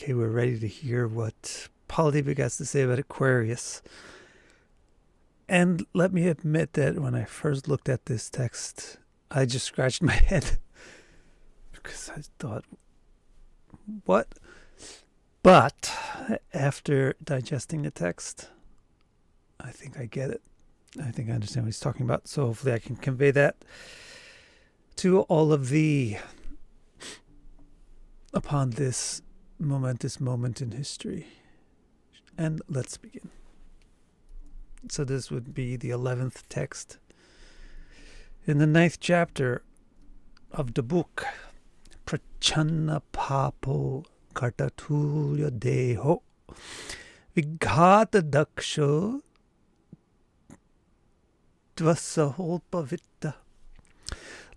Okay, we're ready to hear what Phaladipika has to say about Aquarius. And let me admit that when I first looked at this text, I just scratched my head because I thought, what? But after digesting the text, I think I get it. I think I understand what he's talking about. So hopefully I can convey that to all of thee upon this momentous moment in history. And let's begin. So this would be the 11th text in the 9th chapter of the book. Prachanna papo kartatulya deho vighata daksho dvasaholpavitta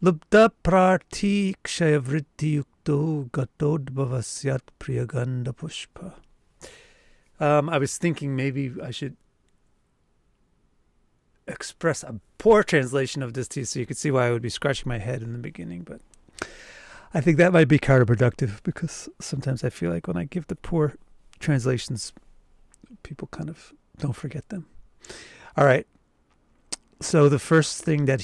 lubda prarthi kshayavritti yukto gatodbhavasyat priyaganda pushpa. I was thinking maybe I should express a poor translation of this to you so you could see why I would be scratching my head in the beginning, but I think that might be counterproductive because sometimes I feel like when I give the poor translations, people kind of don't forget them. All right. So the first thing that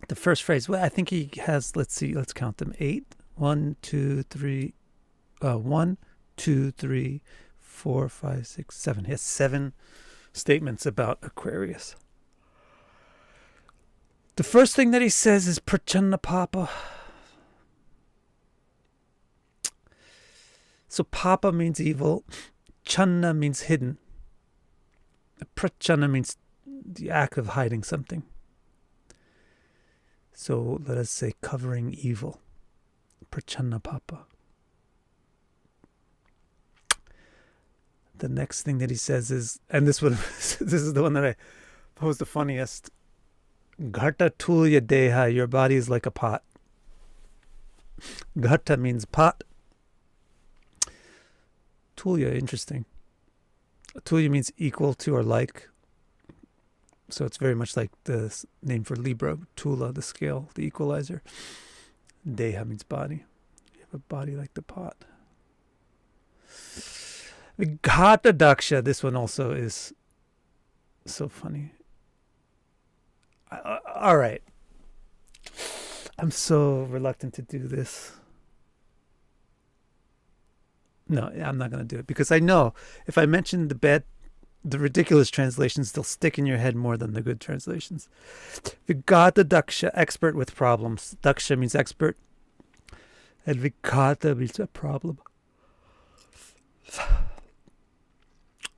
the first phrase, well, I think he has, let's count them. 8. 1, 2, 3, 1, 2, 3, 4, 5, 6, 7. He has 7 statements about Aquarius. The first thing that he says is Prachanna Papa. So Papa means evil. Channa means hidden. Prachanna means the act of hiding something. So let us say covering evil. Prachanna Papa. The next thing that he says is, and this is the one that I thought was the funniest. Ghata tulya deha, your body is like a pot. Ghata means pot. Tulya, interesting. Tulya means equal to or like. So it's very much like the name for Libra, Tula, the scale, the equalizer. Deha means body. You have a body like the pot. Vighata daksha, this one also is so funny. All right. I'm so reluctant to do this. No, I'm not going to do it because I know if I mention the ridiculous translations, they'll stick in your head more than the good translations. Vighata daksha, expert with problems. Daksha means expert. And vighata means a problem.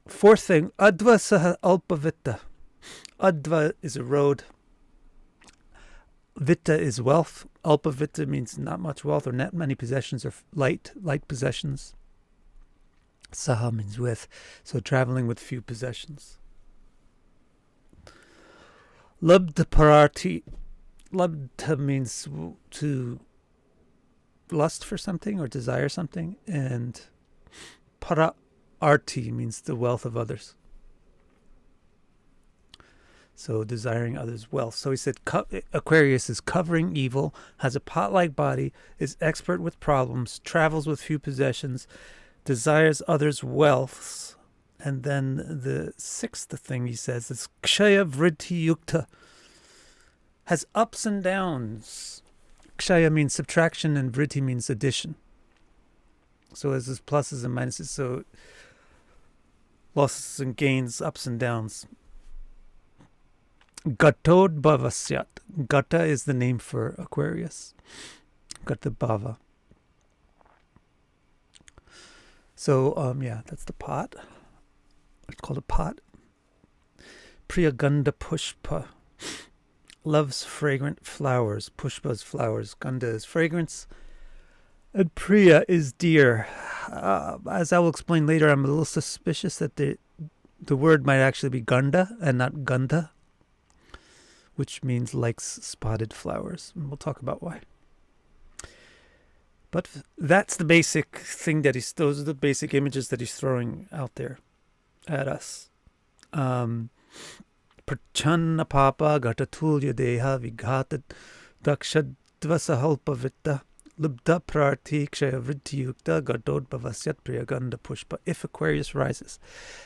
Fourth thing, adva saha alpavitta. Adva is a road. Vitta is wealth. Alpavitta means not much wealth or not many possessions or light possessions. Saha means with. So traveling with few possessions. Labdha pararti. Labdha means to lust for something or desire something. And pararti means the wealth of others. So desiring others' wealth. So he said Aquarius is covering evil, has a pot-like body, is expert with problems, travels with few possessions, desires others' wealth. And then the 6th thing he says is Kshaya Vritti Yukta, has ups and downs. Kshaya means subtraction and Vritti means addition. So as his pluses and minuses, so losses and gains, ups and downs. Gatodbhavasyat. Gata is the name for Aquarius. Gatodbhava. So, that's the pot. It's called a pot. Priyaganda pushpa. Loves fragrant flowers. Pushpa is flowers. Ganda is fragrance. And Priya is dear. As I will explain later, I'm a little suspicious that the word might actually be Ganda and not Gandha, which means likes spotted flowers. And we'll talk about why. But that's the basic thing those are the basic images that he's throwing out there at us. Prachanna papa gatatulya deha vighata daksha dvasahalpavitta Lubda prarti kshaya vriddhiyukta gadod bhavasyat priyaganda pushpa. If Aquarius rises,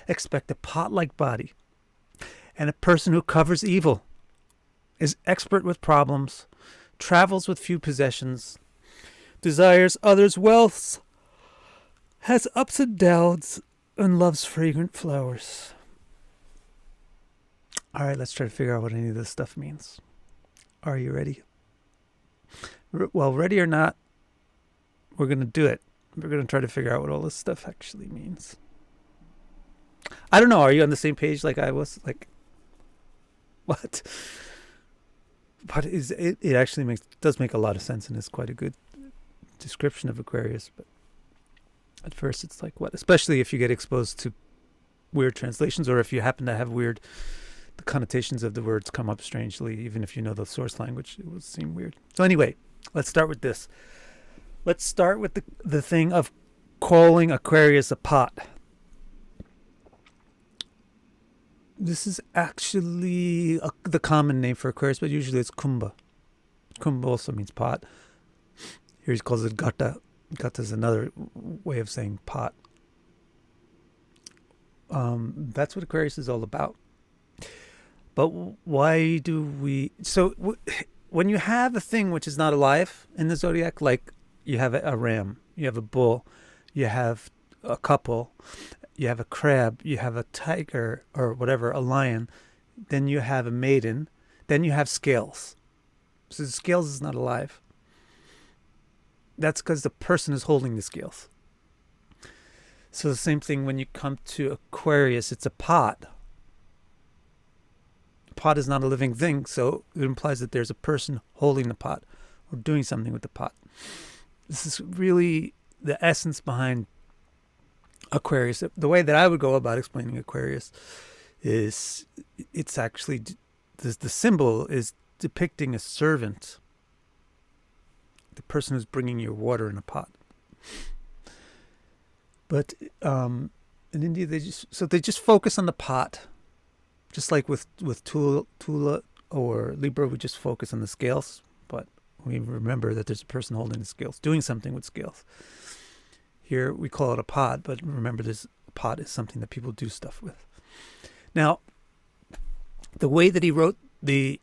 expect a pot-like body and a person who covers evil, is expert with problems, travels with few possessions, desires others' wealth, has ups and downs, and loves fragrant flowers. All right, let's try to figure out what any of this stuff means. Are you ready? Well, ready or not, we're going to do it. We're going to try to figure out what all this stuff actually means. I don't know. Are you on the same page like I was? Like, what? But it actually does make a lot of sense, and is quite a good description of Aquarius. But at first it's like, what? Especially if you get exposed to weird translations, or if you happen to have the connotations of the words come up strangely, even if you know the source language, it would seem weird. So anyway, let's start with this. Let's start with the thing of calling Aquarius a pot. This is actually the common name for Aquarius, but usually it's Kumbha. Kumbha also means pot. Here he calls it Gata. Gata is another way of saying pot. That's what Aquarius is all about. But why do we... So when you have a thing which is not alive in the zodiac, like you have a ram, you have a bull, you have a couple, you have a crab, you have a tiger, or whatever, a lion, then you have a maiden, then you have scales. So the scales is not alive. That's because the person is holding the scales. So the same thing when you come to Aquarius, it's a pot. The pot is not a living thing, so it implies that there's a person holding the pot or doing something with the pot. This is really the essence behind Aquarius. The way that I would go about explaining Aquarius is it's actually, the symbol is depicting a servant, the person who's bringing your water in a pot. But in India, they just focus on the pot, just like with Tula or Libra, we just focus on the scales. But we remember that there's a person holding the scales, doing something with scales. Here we call it a pot, but remember, this pot is something that people do stuff with. Now, the way that he wrote the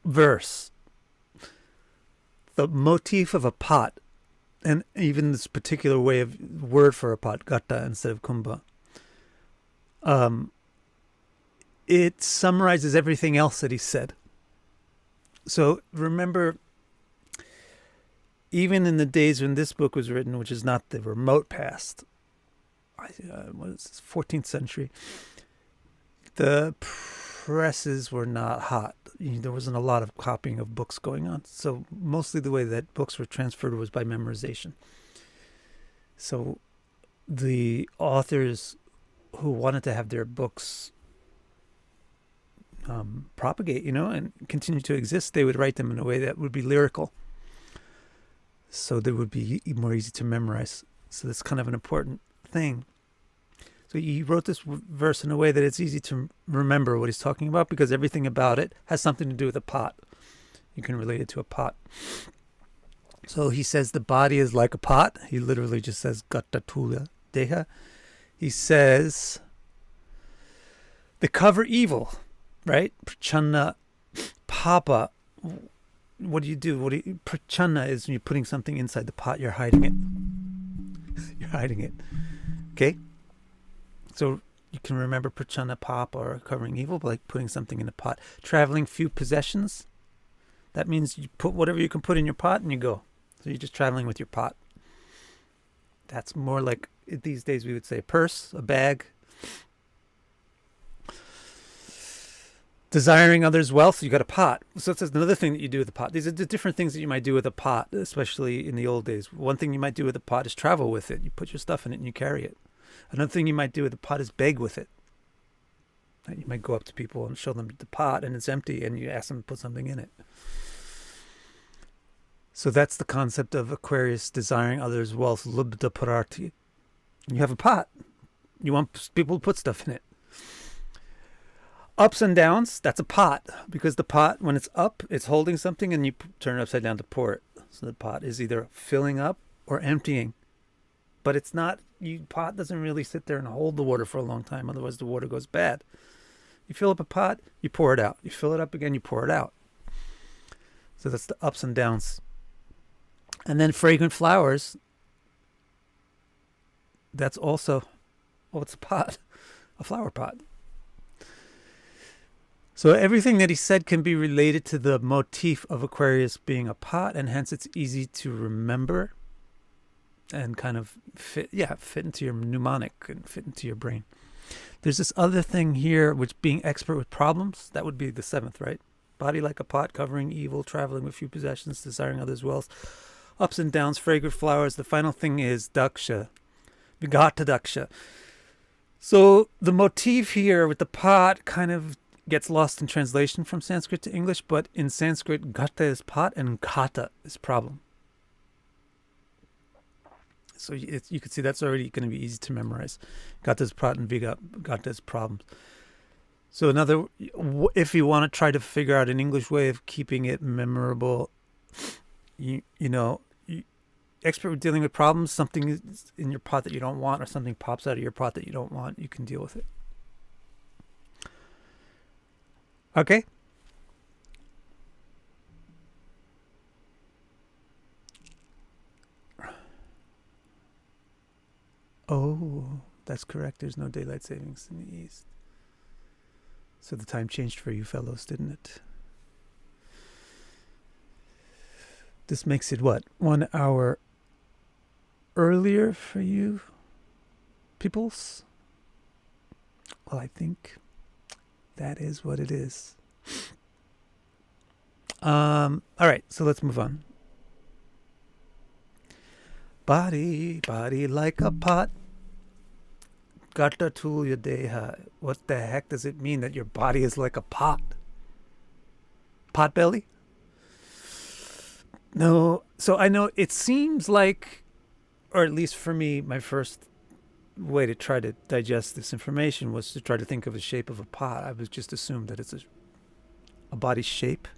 verse, the motif of a pot, and even this particular way of word for a pot, gata instead of kumbha, it summarizes everything else that he said. So remember, even in the days when this book was written, which is not the remote past, what is this, 14th century, the presses were not hot. There wasn't a lot of copying of books going on. So mostly the way that books were transferred was by memorization. So the authors who wanted to have their books propagate, and continue to exist, they would write them in a way that would be lyrical. So they would be more easy to memorize. So that's kind of an important thing. So he wrote this verse in a way that it's easy to remember what he's talking about, because everything about it has something to do with a pot. You can relate it to a pot. So he says the body is like a pot. He literally just says gata tula deha. He says they cover evil, right? Prachanna papa. What do you do? Prachanna is when you're putting something inside the pot, you're hiding it. You're hiding it. Okay? So you can remember prachanna papa, or covering evil, like putting something in a pot. Traveling few possessions. That means you put whatever you can put in your pot and you go. So you're just traveling with your pot. That's more like, these days we would say a purse, a bag. Desiring others' wealth, you got a pot. So it's another thing that you do with a pot. These are the different things that you might do with a pot, especially in the old days. One thing you might do with a pot is travel with it. You put your stuff in it and you carry it. Another thing you might do with a pot is beg with it. You might go up to people and show them the pot and it's empty, and you ask them to put something in it. So that's the concept of Aquarius desiring others' wealth, lubda pararti. You have a pot. You want people to put stuff in it. Ups and downs, that's a pot. Because the pot, when it's up, it's holding something, and you turn it upside down to pour it. So the pot is either filling up or emptying. But it's not, pot doesn't really sit there and hold the water for a long time. Otherwise the water goes bad. You fill up a pot, you pour it out. You fill it up again, you pour it out. So that's the ups and downs. And then fragrant flowers, that's also, it's a pot, a flower pot. So everything that he said can be related to the motif of Aquarius being a pot, and hence it's easy to remember and kind of fit into your mnemonic and fit into your brain. There's this other thing here, which being expert with problems, that would be the 7th, right? Body like a pot, covering evil, traveling with few possessions, desiring others' wealth, ups and downs, fragrant flowers. The final thing is daksha, vigata daksha. So the motif here with the pot kind of gets lost in translation from Sanskrit to English, but in Sanskrit, gata is pot and kata is problem. So you can see that's already going to be easy to memorize. Gata is pot and vigata is problems. So if you want to try to figure out an English way of keeping it memorable, expert with dealing with problems, something is in your pot that you don't want or something pops out of your pot that you don't want, you can deal with it. Okay? Oh, that's correct. There's no daylight savings in the east. So the time changed for you fellows, didn't it? This makes it what? 1 hour earlier for you peoples? Well, I think that is what it is. All right, so let's move on. Body like a pot. Gata tulya deha. What the heck does it mean that your body is like a pot? Pot belly? No. So I know it seems like, or at least for me, my first way to try to digest this information was to try to think of the shape of a pot. I was just assumed that it's a body shape.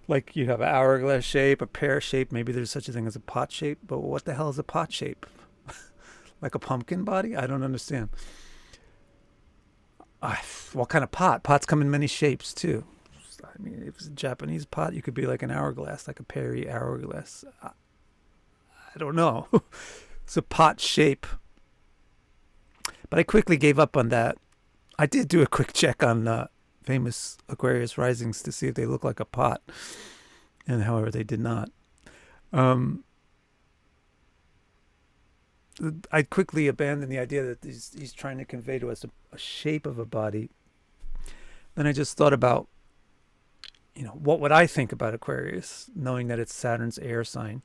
Like you have an hourglass shape, a pear shape, maybe there's such a thing as a pot shape, but what the hell is a pot shape? Like a pumpkin body? I don't understand. What kind of pot? Pots come in many shapes too. I mean, if it's a Japanese pot, you could be like an hourglass, like a pear hourglass. I don't know. It's a pot shape. But I quickly gave up on that. I did do a quick check on famous Aquarius risings to see if they look like a pot. And however, they did not. I quickly abandoned the idea that he's trying to convey to us a shape of a body. Then I just thought about, what would I think about Aquarius, knowing that it's Saturn's air sign.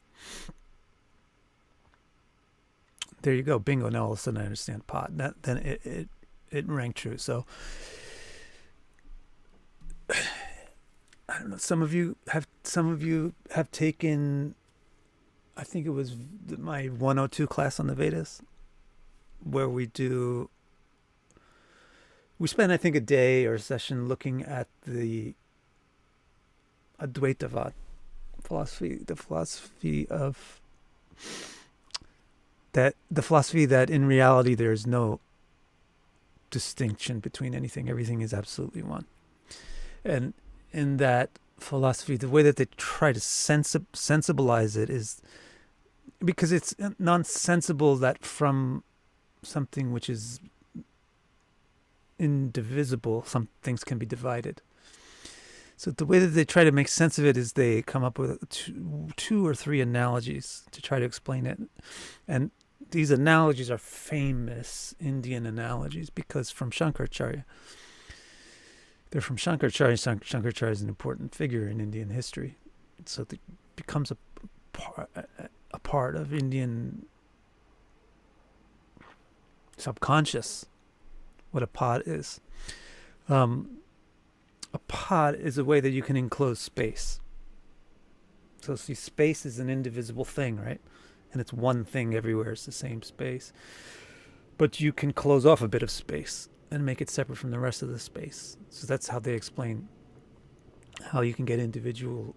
There you go, bingo. Now all of a sudden I understand pot. Then it rang true. So I don't know. Some of you have taken, I think it was my 102 class on the Vedas, where we spend I think a day or a session looking at the Advaitavad philosophy, the philosophy that in reality there is no distinction between anything. Everything is absolutely one. And in that philosophy, the way that they try to sensibilize it is because it's nonsensible that from something which is indivisible, some things can be divided. So the way that they try to make sense of it is they come up with two or three analogies to try to explain it. And these analogies are famous Indian analogies because from Shankaracharya. They're from Shankaracharya. Shankaracharya is an important figure in Indian history. So it becomes a part of Indian subconscious, what a pot is. A pot is a way that you can enclose space. So see, space is an indivisible thing, right? And it's one thing everywhere. It's the same space. But you can close off a bit of space and make it separate from the rest of the space. So that's how they explain how you can get individual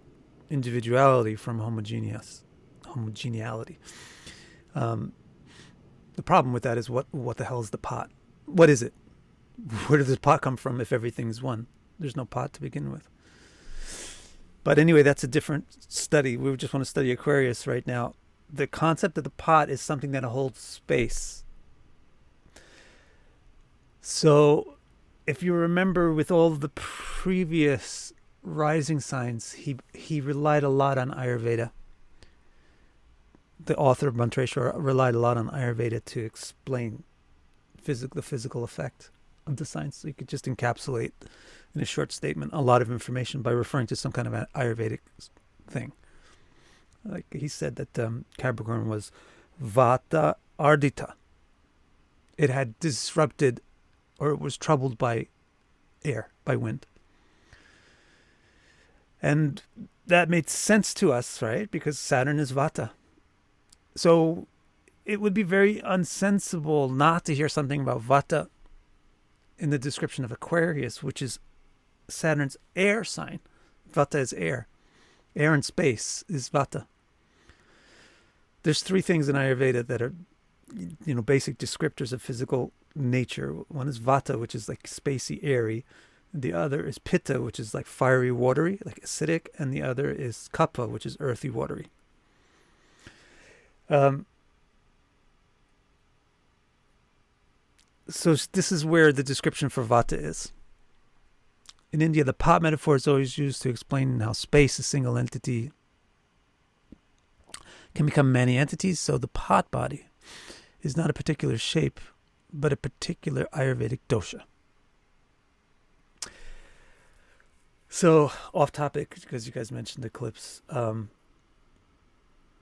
individuality from homogeneality. The problem with that is what the hell is the pot? What is it? Where does the pot come from if everything's one? There's no pot to begin with. But anyway, that's a different study. We just want to study Aquarius right now. The concept of the pot is something that holds space. So if you remember with all the previous rising signs, he relied a lot on Ayurveda. The author of Mantreshwara relied a lot on Ayurveda to explain the physical effect of the signs. So you could just encapsulate in a short statement a lot of information by referring to some kind of an Ayurvedic thing. Like he said that Capricorn was Vata Ardita. It had disrupted, or it was troubled by air, by wind. And that made sense to us, right? Because Saturn is Vata. So it would be very unsensible not to hear something about Vata in the description of Aquarius, which is Saturn's air sign. Vata is air. Air and space is Vata. There's three things in Ayurveda that are, basic descriptors of physical nature. One is Vata, which is like spacey, airy. The other is Pitta, which is like fiery, watery, like acidic. And the other is Kapha, which is earthy, watery. So this is where the description for Vata is. In India, the pot metaphor is always used to explain how space, a single entity, can become many entities. So the pot body is not a particular shape, but a particular Ayurvedic dosha. So off topic, because you guys mentioned eclipse.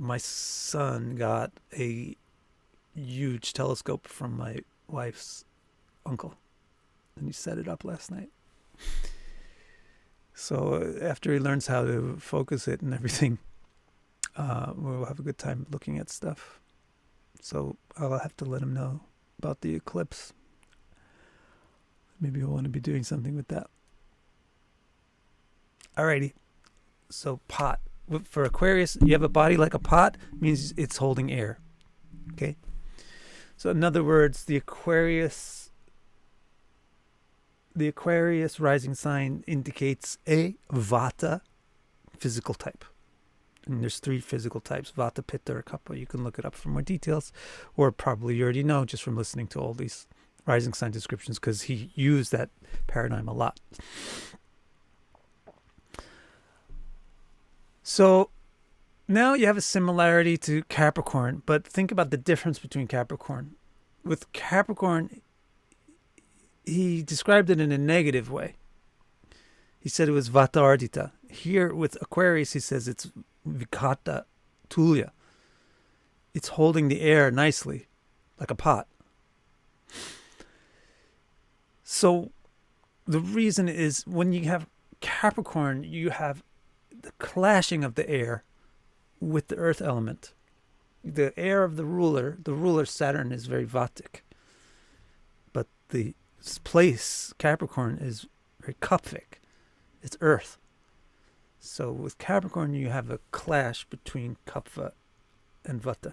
My son got a huge telescope from my wife's uncle, and he set it up last night. So after he learns how to focus it and everything, we'll have a good time looking at stuff. So I'll have to let him know about the eclipse. Maybe we'll want to be doing something with that. Alrighty. So pot. For Aquarius, you have a body like a pot, means it's holding air. Okay? So in other words, the Aquarius rising sign indicates a Vata physical type. And there's three physical types, Vata, Pitta, or Kapha. You can look it up for more details, or probably you already know just from listening to all these rising sign descriptions, because he used that paradigm a lot. So now you have a similarity to Capricorn, but think about the difference between Capricorn. With Capricorn, he described it in a negative way. He said it was Vata Ardita. Here with Aquarius, he says it's Vikata Tulya. It's holding the air nicely, like a pot. So the reason is when you have Capricorn, you have the clashing of the air with the earth element. The air of the ruler Saturn is very Vatic. But the place, Capricorn, is very Kaphic. It's earth. So with Capricorn, you have a clash between Kapha and Vata.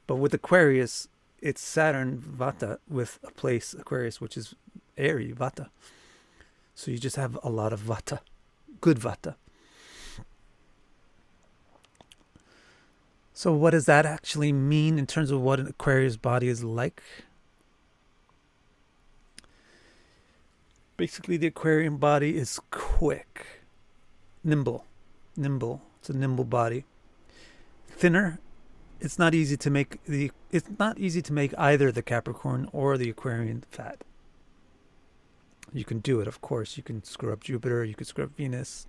But with Aquarius, it's Saturn, Vata, with a place, Aquarius, which is airy, Vata. So you just have a lot of Vata, good Vata. So what does that actually mean in terms of what an Aquarius body is like? Basically, the Aquarian body is quick, nimble. It's a nimble body. Thinner. It's not easy to make either the Capricorn or the Aquarian fat. You can do it, of course. You can screw up Jupiter. You can screw up Venus.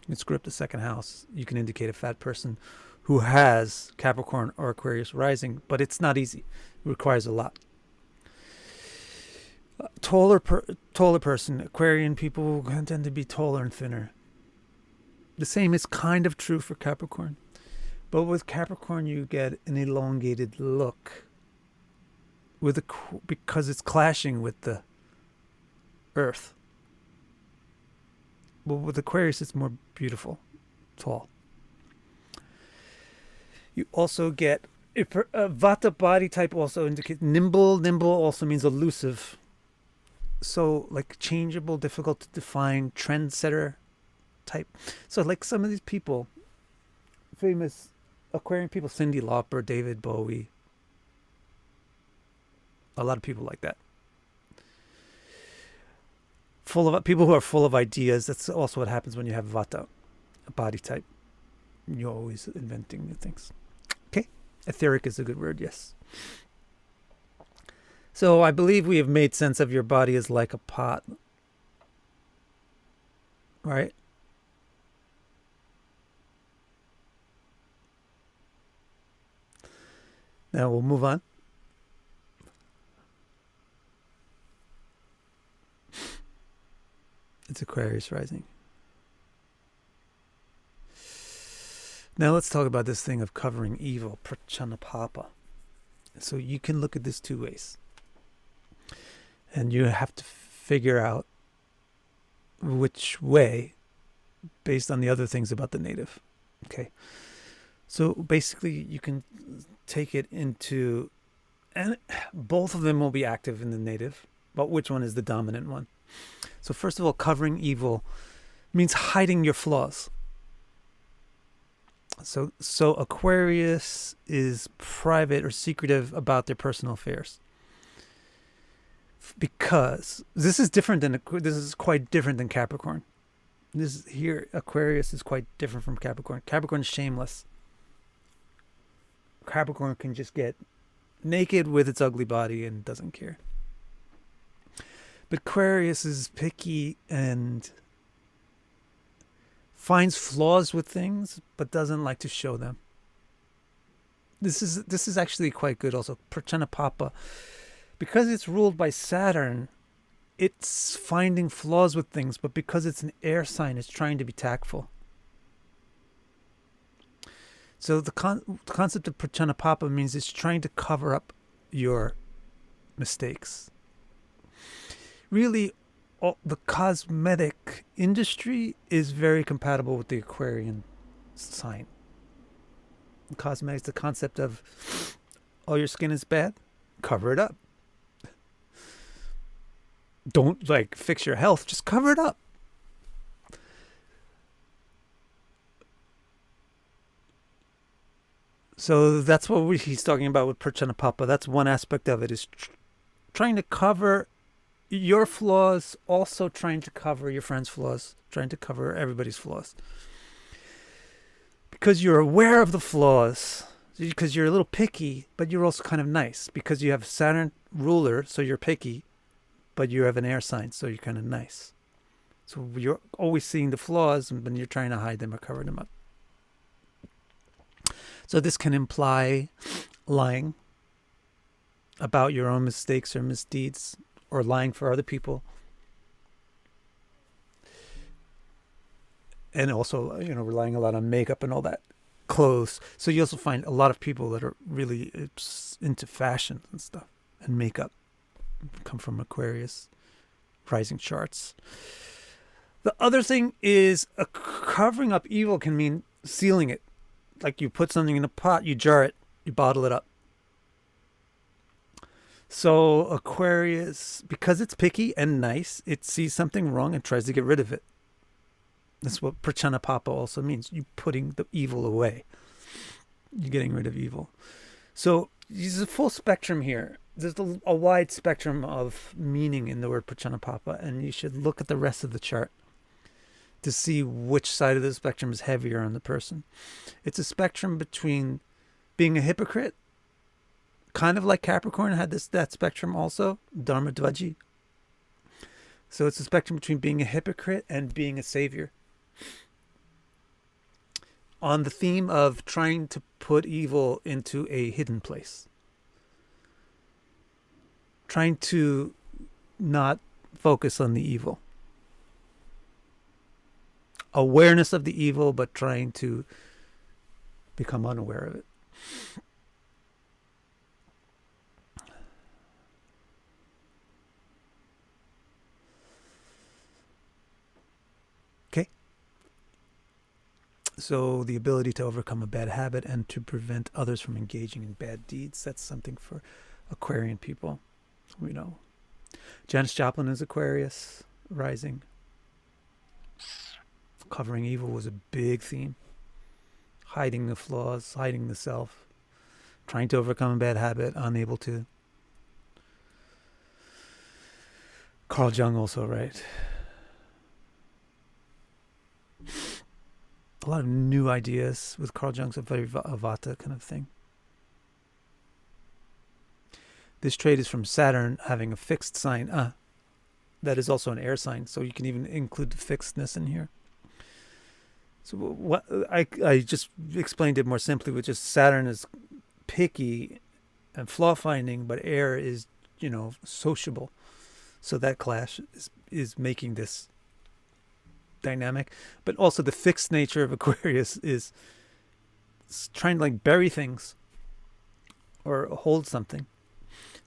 You can screw up the second house. You can indicate a fat person who has Capricorn or Aquarius rising, but it's not easy. It requires a lot. Taller person, Aquarian people tend to be taller and thinner. The same is kind of true for Capricorn. But with Capricorn, you get an elongated look because it's clashing with the Earth. Well, with Aquarius, it's more beautiful, tall. You also get Vata body type also indicates nimble. Nimble also means elusive. So like changeable, difficult to define, trendsetter type. So like some of these people, famous Aquarian people, Cyndi Lauper, David Bowie, a lot of people like that. Full of people who are full of ideas. That's also what happens when you have Vata, a body type. You're always inventing new things. Okay, etheric is a good word. Yes. So I believe we have made sense of your body as like a pot, right? Now we'll move on. It's Aquarius rising. Now let's talk about this thing of covering evil, prachanapapa. So you can look at this two ways. And you have to figure out which way based on the other things about the native. Okay. So basically you can take it into, and both of them will be active in the native, but which one is the dominant one? So first of all, covering evil means hiding your flaws. So Aquarius is private or secretive about their personal affairs. Because this is quite different than Capricorn. Aquarius is quite different from Capricorn. Capricorn is shameless. Capricorn can just get naked with its ugly body and doesn't care. But Aquarius is picky and finds flaws with things, but doesn't like to show them. This is actually quite good also. Prachanapapa. Because it's ruled by Saturn, it's finding flaws with things, but because it's an air sign, it's trying to be tactful. So the concept of prachanapapa means it's trying to cover up your mistakes. Really, the cosmetic industry is very compatible with the Aquarian sign. Cosmetics, the concept of, oh, your skin is bad, cover it up. Don't fix your health, just cover it up. So that's what he's talking about with prachanapapa. That's one aspect of it, is trying to cover your flaws, also trying to cover your friend's flaws, trying to cover everybody's flaws. Because you're aware of the flaws, because you're a little picky, but you're also kind of nice. Because you have Saturn ruler, so you're picky, but you have an air sign, so you're kind of nice. So you're always seeing the flaws, and you're trying to hide them or cover them up. So this can imply lying about your own mistakes or misdeeds, or lying for other people. And also, relying a lot on makeup and all that, clothes. So you also find a lot of people that are really into fashion and stuff, and makeup. Come from Aquarius rising charts. The other thing is covering up evil can mean sealing it. Like you put something in a pot, you jar it, you bottle it up. So Aquarius, because it's picky and nice, it sees something wrong and tries to get rid of it. That's what prachanapapa also means. You putting the evil away. You're getting rid of evil. So there's a full spectrum here. There's a wide spectrum of meaning in the word prachanapapa, and you should look at the rest of the chart to see which side of the spectrum is heavier on the person. It's a spectrum between being a hypocrite, kind of like Capricorn had that spectrum also, Dharma Dvaji. So it's a spectrum between being a hypocrite and being a savior. On the theme of trying to put evil into a hidden place. Trying to not focus on the evil. Awareness of the evil, but trying to become unaware of it. Okay. So the ability to overcome a bad habit and to prevent others from engaging in bad deeds, that's something for Aquarian people. We know. Janis Joplin is Aquarius rising. Covering evil was a big theme. Hiding the flaws, hiding the self, trying to overcome a bad habit, unable to. Carl Jung also, right? A lot of new ideas with Carl Jung's a very Vata kind of thing. This trait is from Saturn having a fixed sign. That is also an air sign, so you can even include the fixedness in here. So what I just explained it more simply, which is Saturn is picky and flaw finding, but air is, sociable. So that clash is making this dynamic. But also the fixed nature of Aquarius is trying to bury things or hold something.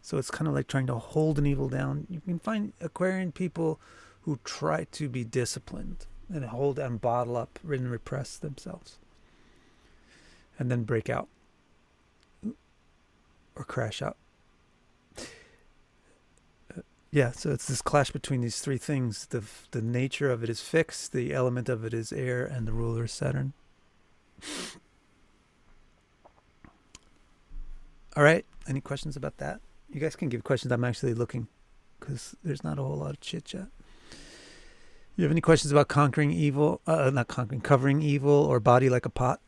So it's kind of like trying to hold an evil down. You can find Aquarian people who try to be disciplined and hold and bottle up and repress themselves and then break out or crash out. So it's this clash between these three things. The nature of it is fixed, the element of it is air, and the ruler is Saturn. All right, any questions about that? You guys can give questions. I'm actually looking because there's not a whole lot of chit chat. You have any questions about covering evil or body like a pot?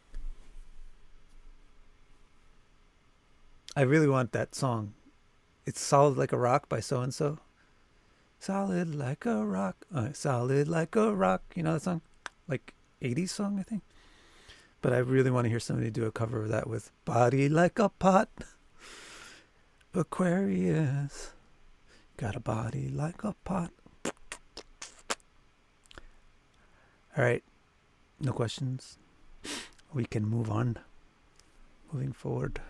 I really want that song. It's Solid Like a Rock by so-and-so. Solid like a rock. Solid like a rock. You know that song? 80s song, I think. But I really want to hear somebody do a cover of that with Body Like a Pot. Aquarius. Got a body like a pot. All right. No questions. We can move on. Moving forward.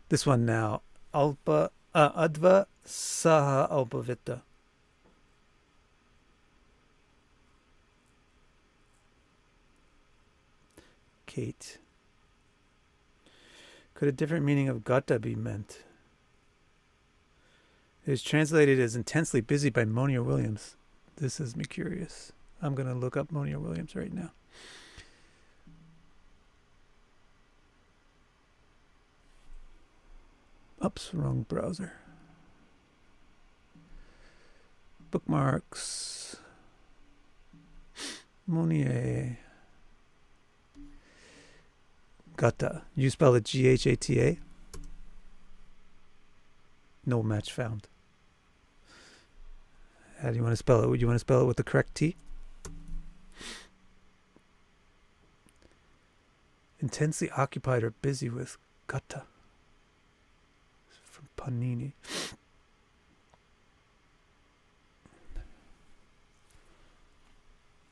This one now. Adva Saha Alpavita. Kate. Could a different meaning of Gata be meant? It is translated as intensely busy by Monia Williams. This has me curious. I'm going to look up Monia Williams right now. Oops, wrong browser. Bookmarks. Monia. Gata. You spell it Ghata? No match found. How do you want to spell it? Would you want to spell it with the correct T? Intensely occupied or busy with Gata. From Panini.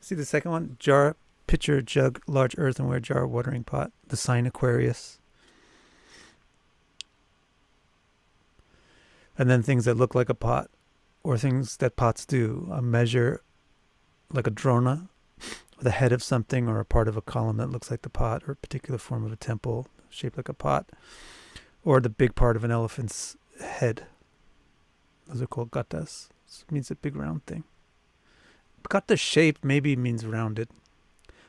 See the second one? Jar, pitcher, jug, large earthenware jar, watering pot. The sign Aquarius. And then things that look like a pot, or things that pots do. A measure, like a drona, or the head of something, or a part of a column that looks like the pot, or a particular form of a temple shaped like a pot, or the big part of an elephant's head. Those are called gatas. It means a big round thing. Gata shape maybe means rounded,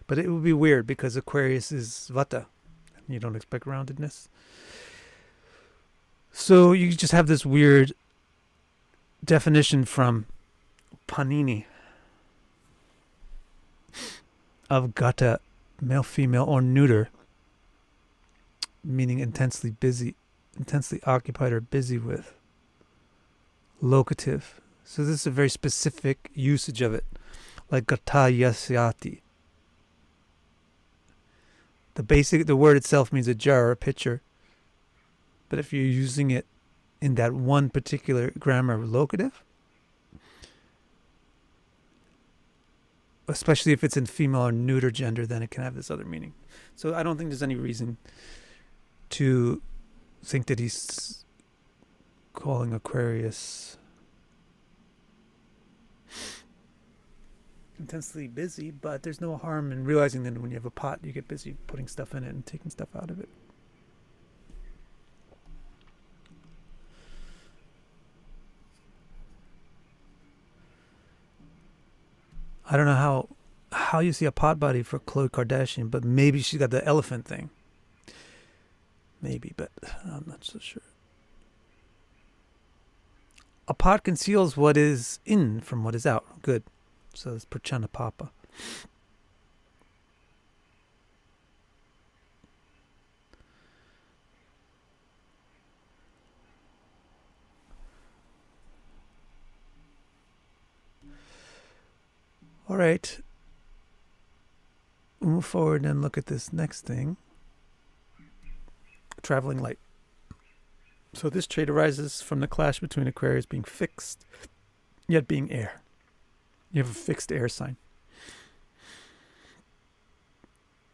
but it would be weird because Aquarius is Vata. You don't expect roundedness. So you just have this weird definition from Panini of Gata, male, female, or neuter, meaning intensely busy, intensely occupied or busy with. Locative. So this is a very specific usage of it, like Gata Yasyati. The word itself means a jar or a pitcher. But if you're using it in that one particular grammar locative, especially if it's in female or neuter gender, then it can have this other meaning. So I don't think there's any reason to think that he's calling Aquarius intensely busy, but there's no harm in realizing that when you have a pot, you get busy putting stuff in it and taking stuff out of it. I don't know how you see a pot body for Khloe Kardashian, but maybe she got the elephant thing. Maybe, but I'm not so sure. A pot conceals what is in from what is out. Good. So it's Prachana Papa. All right. We'll move forward and look at this next thing. Traveling light. So this trait arises from the clash between Aquarius being fixed, yet being air. You have a fixed air sign.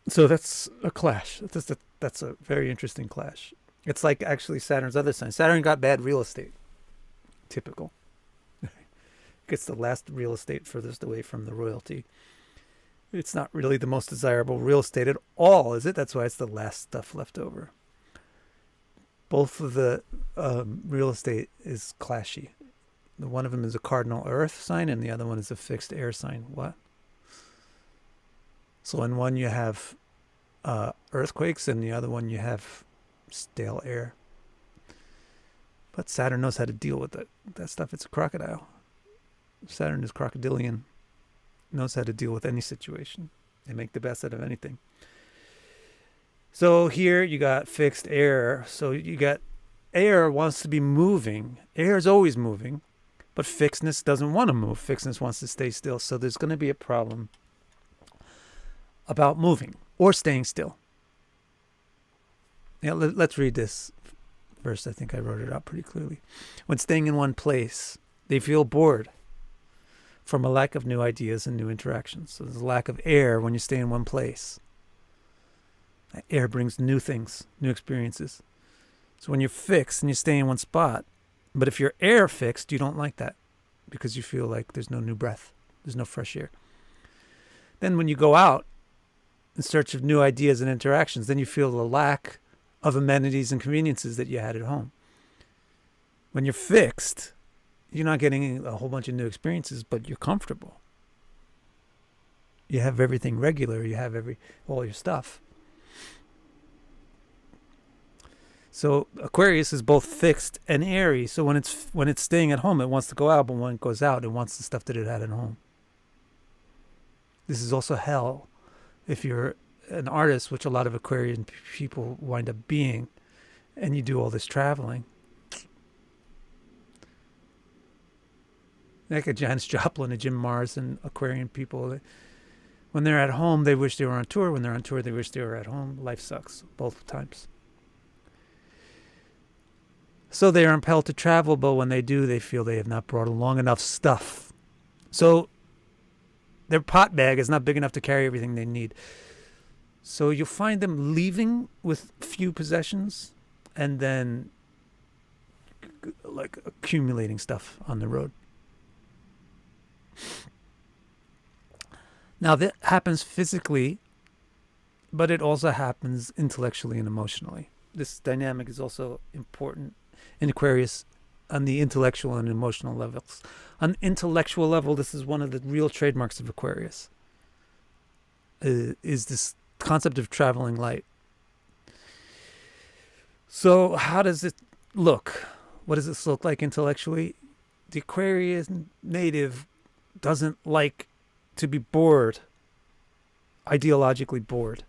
So that's a clash. That's a very interesting clash. It's like actually Saturn's other sign. Saturn got bad real estate. Typical. Gets the last real estate furthest away from the royalty. It's not really the most desirable real estate at all, is it? That's why it's the last stuff left over. Both of the real estate is clashy. The one of them is a cardinal earth sign and the other one is a fixed air sign. What? So in one you have earthquakes and the other one you have stale air. But Saturn knows how to deal with that stuff. It's a crocodile. Saturn is crocodilian. Knows how to deal with any situation. They make the best out of anything. So here you got fixed air. So you got air wants to be moving. Air is always moving. But fixedness doesn't want to move. Fixedness wants to stay still. So there's going to be a problem about moving or staying still. Yeah, let's read this verse. I think I wrote it out pretty clearly. When staying in one place, they feel bored from a lack of new ideas and new interactions. So there's a lack of air when you stay in one place. Air brings new things, new experiences. So when you're fixed and you stay in one spot, but if you're air fixed, you don't like that because you feel like there's no new breath. There's no fresh air. Then when you go out in search of new ideas and interactions, then you feel the lack of amenities and conveniences that you had at home. When you're fixed, you're not getting a whole bunch of new experiences, but you're comfortable. You have everything regular. You have all your stuff. So Aquarius is both fixed and airy. So when it's staying at home, it wants to go out, but when it goes out, it wants the stuff that it had at home. This is also hell if you're an artist, which a lot of Aquarian people wind up being, and you do all this traveling. Like a Janis Joplin, a Jim Morrison, Aquarian people. When they're at home, they wish they were on tour. When they're on tour, they wish they were at home. Life sucks both times. So they are impelled to travel, but when they do, they feel they have not brought along enough stuff. So their pot bag is not big enough to carry everything they need. So you'll find them leaving with few possessions and then like accumulating stuff on the road. Now that happens physically, but it also happens intellectually and emotionally. This dynamic is also important in Aquarius on the intellectual and emotional levels. On the intellectual level, this is one of the real trademarks of Aquarius, is this concept of traveling light. So how does it look? What does this look like intellectually? The Aquarius native doesn't like to be bored, ideologically bored.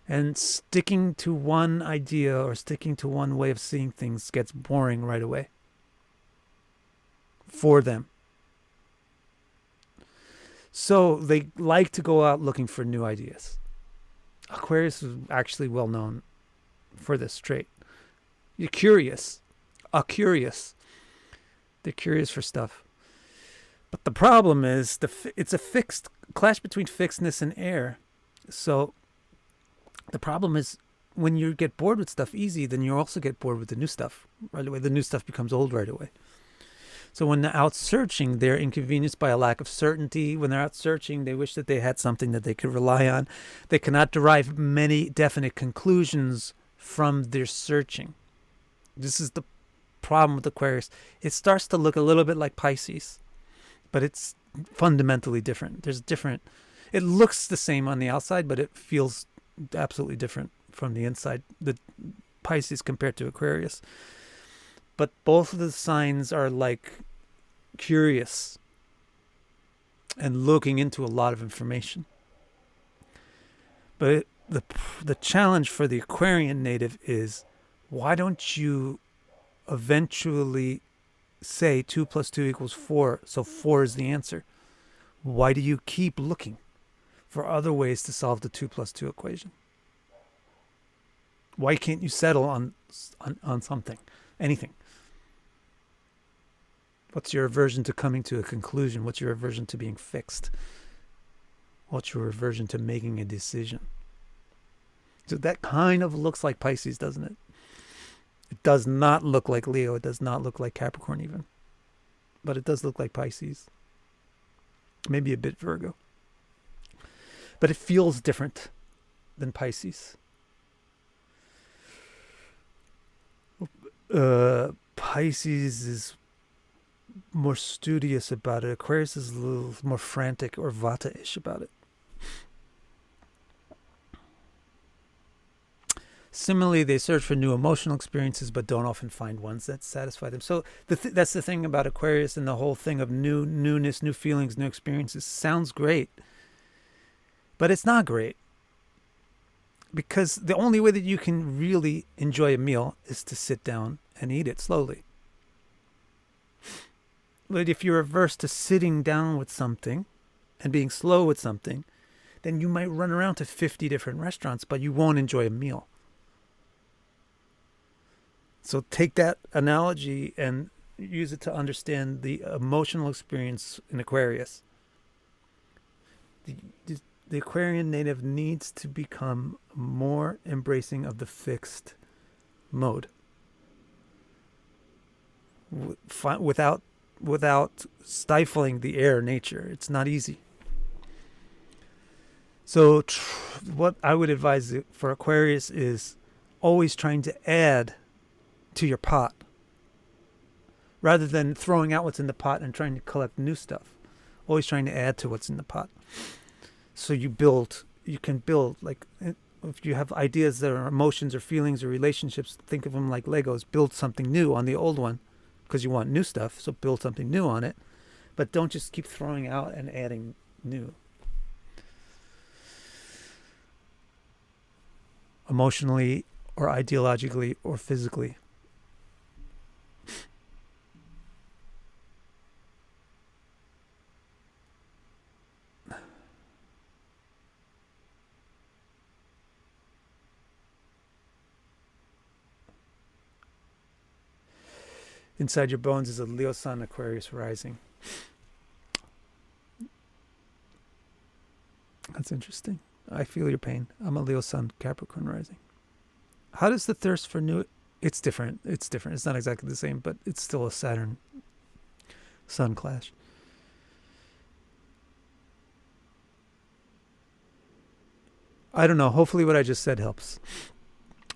And sticking to one idea or sticking to one way of seeing things gets boring right away for them. So they like to go out looking for new ideas. Aquarius is actually well known for this trait. You're curious. Curious. They're curious for stuff. But the problem is it's a fixed clash between fixedness and air. So the problem is when you get bored with stuff easy, then you also get bored with the new stuff right away. The new stuff becomes old right away. So when they're out searching, they're inconvenienced by a lack of certainty. When they're out searching, they wish that they had something that they could rely on. They cannot derive many definite conclusions from their searching. This is the problem with Aquarius. It starts to look a little bit like Pisces, but it's fundamentally different. There's different. It looks the same on the outside, but it feels absolutely different from the inside. The Pisces compared to Aquarius. But both of the signs are like curious and looking into a lot of information. But the challenge for the Aquarian native is, why don't you eventually say 2 + 2 = 4, so 4 is the answer? Why do you keep looking for other ways to solve the 2 + 2 equation? Why can't you settle on something, anything? What's your aversion to coming to a conclusion? What's your aversion to being fixed? What's your aversion to making a decision? So that kind of looks like Pisces, doesn't it? It does not look like Leo. It does not look like Capricorn even. But it does look like Pisces. Maybe a bit Virgo. But it feels different than Pisces. Pisces is more studious about it. Aquarius is a little more frantic or Vata-ish about it. Similarly, they search for new emotional experiences, but don't often find ones that satisfy them. So that's the thing about Aquarius, and the whole thing of newness, new feelings, new experiences sounds great, but it's not great. Because the only way that you can really enjoy a meal is to sit down and eat it slowly. But if you're averse to sitting down with something and being slow with something, then you might run around to 50 different restaurants, but you won't enjoy a meal. So take that analogy and use it to understand the emotional experience in Aquarius. The Aquarian native needs to become more embracing of the fixed mode without stifling the air nature. It's not easy. So what I would advise for Aquarius is always trying to add to your pot rather than throwing out what's in the pot and trying to collect new stuff. Always trying to add to what's in the pot. So you can build, like if you have ideas that are emotions or feelings or relationships, think of them like Legos. Build something new on the old one because you want new stuff. So build something new on it, but don't just keep throwing out and adding new. Emotionally or ideologically or physically. Inside your bones is a Leo Sun, Aquarius rising. That's interesting. I feel your pain. I'm a Leo Sun, Capricorn rising. How does the thirst for new... It's different. It's different. It's not exactly the same, but it's still a Saturn Sun clash. I don't know. Hopefully what I just said helps.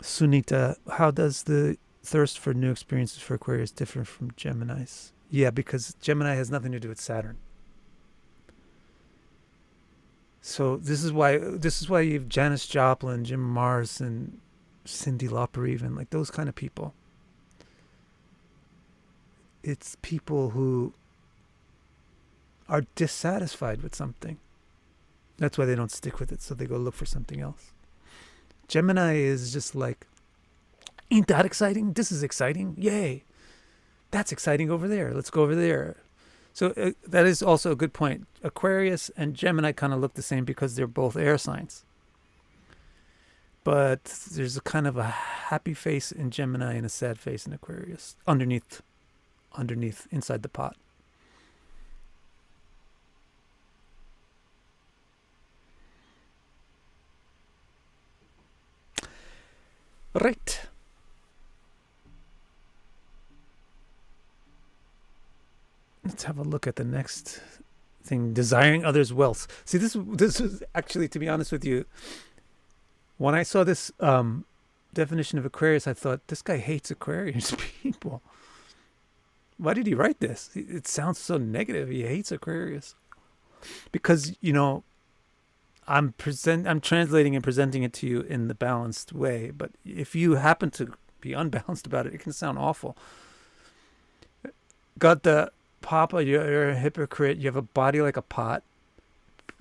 Sunita, how does the thirst for new experiences for Aquarius differ from Gemini's? Yeah, because Gemini has nothing to do with Saturn. So this is why you have Janis Joplin, Jim Morrison, Cyndi Lauper, even like those kind of people. It's people who are dissatisfied with something. That's why they don't stick with it, so they go look for something else. Gemini is just like, ain't that exciting? This is exciting. Yay. That's exciting over there. Let's go over there. So that is also a good point. Aquarius and Gemini kind of look the same because they're both air signs. But there's a kind of a happy face in Gemini and a sad face in Aquarius. Underneath, inside the pot. Right. let's have a look at the next thing. Desiring others' wealth. See, this is actually, to be honest with you, when I saw this definition of Aquarius, I thought, this guy hates Aquarius people. Why did he write this? It sounds so negative. He hates Aquarius. Because, I'm translating and presenting it to you in the balanced way. But if you happen to be unbalanced about it, it can sound awful. Got the Papa, you're a hypocrite. You have a body like a pot.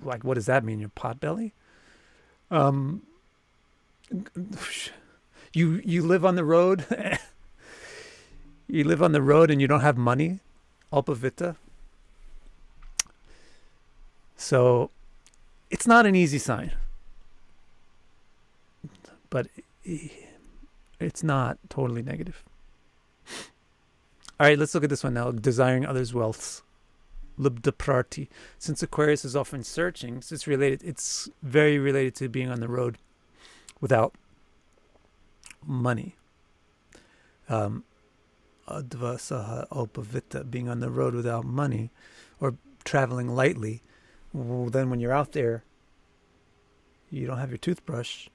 Like, what does that mean? Your pot belly? You live on the road. You live on the road and you don't have money. Alpavita. So it's not an easy sign. But it's not totally negative. All right, let's look at this one now. Desiring others' wealth. Libdaprati. Since Aquarius is often searching, it's very related to being on the road without money. Advasaha Alpavita, being on the road without money or traveling lightly. Well, then when you're out there, you don't have your toothbrush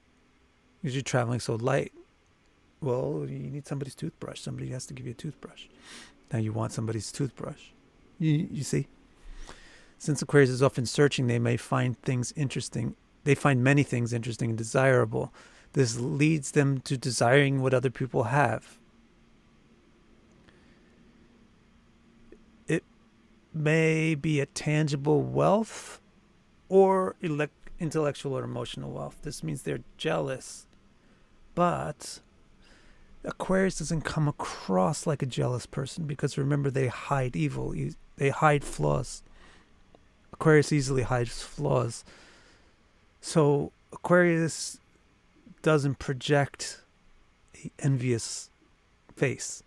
because you're traveling so light. Well, you need somebody's toothbrush. Somebody has to give you a toothbrush. Now you want somebody's toothbrush. You see? Since Aquarius is often searching, they may find things interesting. They find many things interesting and desirable. This leads them to desiring what other people have. It may be a tangible wealth or intellectual or emotional wealth. This means they're jealous. But Aquarius doesn't come across like a jealous person because remember, they hide evil. They hide flaws. Aquarius easily hides flaws. So Aquarius doesn't project an envious face.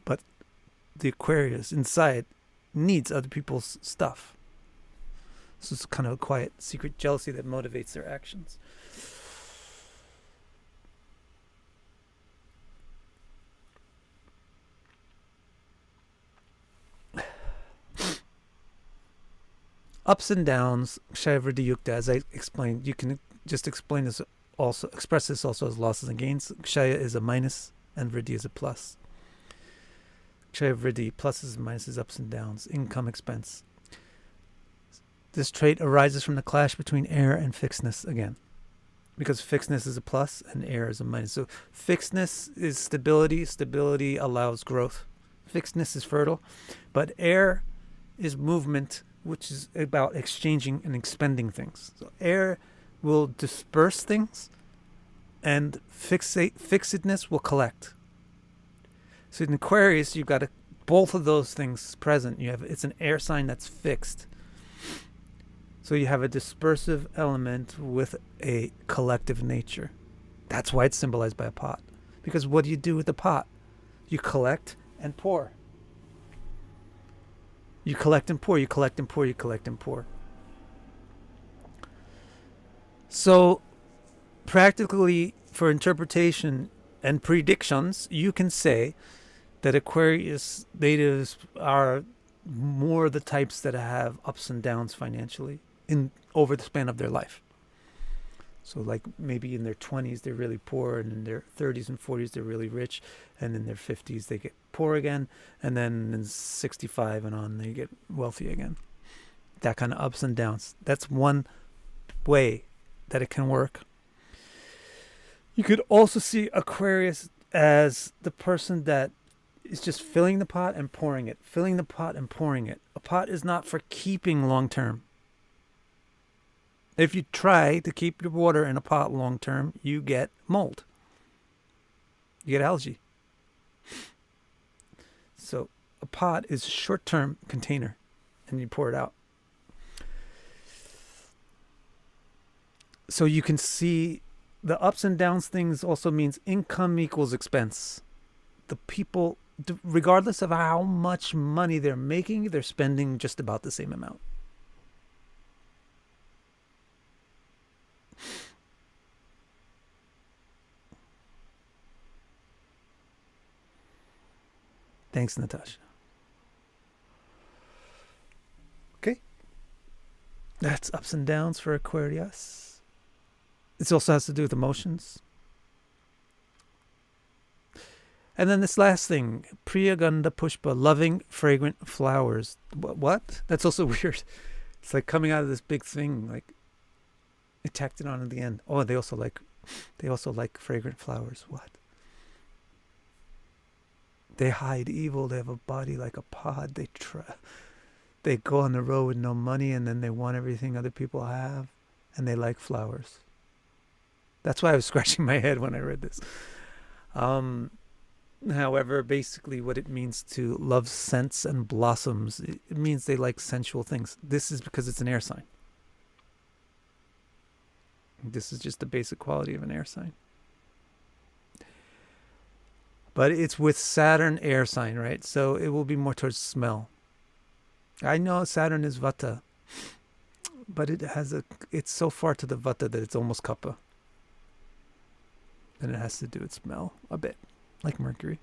But the Aquarius inside needs other people's stuff. So it's kind of a quiet, secret jealousy that motivates their actions. Ups and downs, Kshaya Vriddhi Yukta, as I explained, you can just explain this also, express this also as losses and gains. Kshaya is a minus and Vriddhi is a plus. Kshaya Vriddhi, pluses and minuses, ups and downs, income, expense. This trait arises from the clash between air and fixedness again. Because fixedness is a plus and air is a minus. So fixedness is stability. Stability allows growth. Fixedness is fertile. But air is movement, which is about exchanging and expending things. So air will disperse things and fixedness will collect. So in Aquarius, you've got both of those things present. It's an air sign that's fixed. So you have a dispersive element with a collective nature. That's why it's symbolized by a pot. Because what do you do with the pot? You collect and pour. You collect and pour, you collect and pour, you collect and pour. So, practically, for interpretation and predictions, you can say that Aquarius natives are more the types that have ups and downs financially over the span of their life. So like maybe in their 20s they're really poor, and in their 30s and 40s they're really rich, and in their 50s they get poor again, and then in 65 and on they get wealthy again. That kind of ups and downs. That's one way that it can work. You could also see Aquarius as the person that is just filling the pot and pouring it, filling the pot and pouring it. A pot is not for keeping long term. If you try to keep your water in a pot long term, you get mold. You get algae. So a pot is a short-term container, and you pour it out. So you can see the ups and downs things also means income equals expense. The people, regardless of how much money they're making, they're spending just about the same amount. Thanks, Natasha. That's ups and downs for Aquarius. It also has to do with emotions. And then this last thing, Priyagandha Pushpa, loving fragrant flowers. What? That's also weird. It's like coming out of this big thing, like it tacked it on at the end. Oh, they also like fragrant flowers. What? They hide evil. They have a body like a pod. They go on the road with no money, and then they want everything other people have, and they like flowers. That's why I was scratching my head when I read this. However, basically what it means to love scents and blossoms, it means they like sensual things. This is because it's an air sign. This is just the basic quality of an air sign. But it's with Saturn air sign, right? So it will be more towards smell. I know Saturn is Vata, but it's so far to the Vata that it's almost Kapha. And it has to do with smell a bit, like Mercury.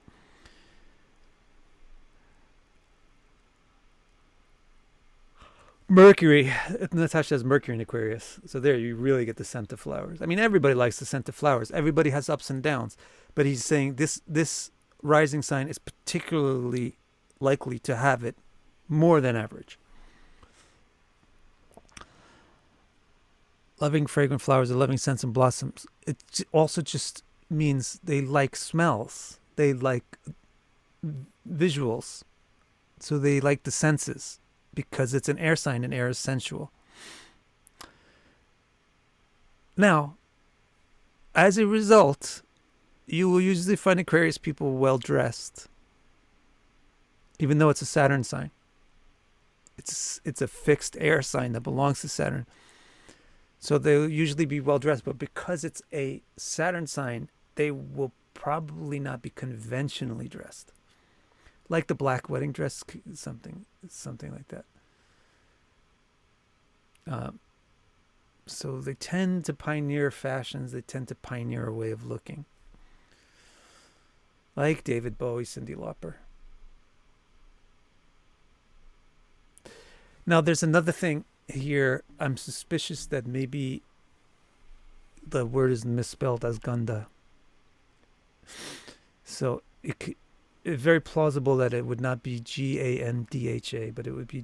Natasha has Mercury in Aquarius. So there you really get the scent of flowers. I mean, everybody likes the scent of flowers. Everybody has ups and downs. But he's saying this rising sign is particularly likely to have it more than average. Loving fragrant flowers or loving scents and blossoms. It also just means they like smells. They like visuals. So they like the senses because it's an air sign and air is sensual. Now, as a result, you will usually find Aquarius people well dressed, even though it's a Saturn sign. It's a fixed air sign that belongs to Saturn. So they'll usually be well dressed, but because it's a Saturn sign, they will probably not be conventionally dressed. Like the black wedding dress, something like that. So they tend to pioneer fashions. They tend to pioneer a way of looking. Like David Bowie, Cyndi Lauper. Now there's another thing here. I'm suspicious that maybe the word is misspelled as Gandha. So it's very plausible that it would not be Gandha, but it would be